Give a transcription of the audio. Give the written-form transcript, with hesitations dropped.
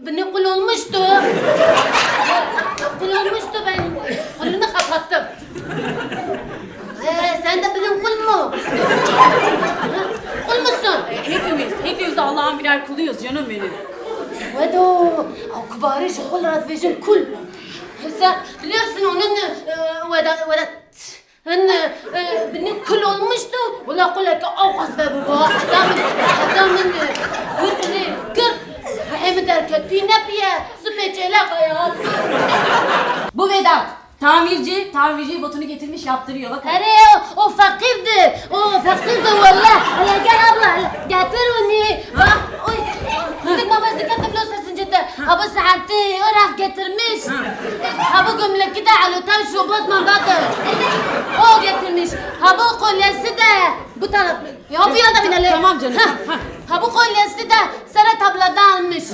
Benim kul olmuştu. Kul olmuştu, ben kulunu kapattım. Sen de benim kul mu? Kul musun? Hepimiz Allah'ın birer kuluyuz canım benim. Vedo, akbari şokul razvejin kul. Sen biliyorsun onun benim kul olmuştu. Valla kulak avkaz ve baba. Adamın hırkını kırk. Hem derkettiği ne piye? Süpeçeyle hayat. Bu Vedat. Tamirci botunu getirmiş yaptırıyor bak. Hele o fakirdi. O fakirdi valla. Hele gel abla. Getir onu. Bak. Oy. Dedik babası getirmiş sesin cidden. Abi saati o raf getirmiş. Abi gömleki de alutan şubat mandadır. O getirmiş. Abi kolyesi de bu taraf. Ya bir yana binelim. Tamam canım. Ha bu kolyesi de sana tabladan almış.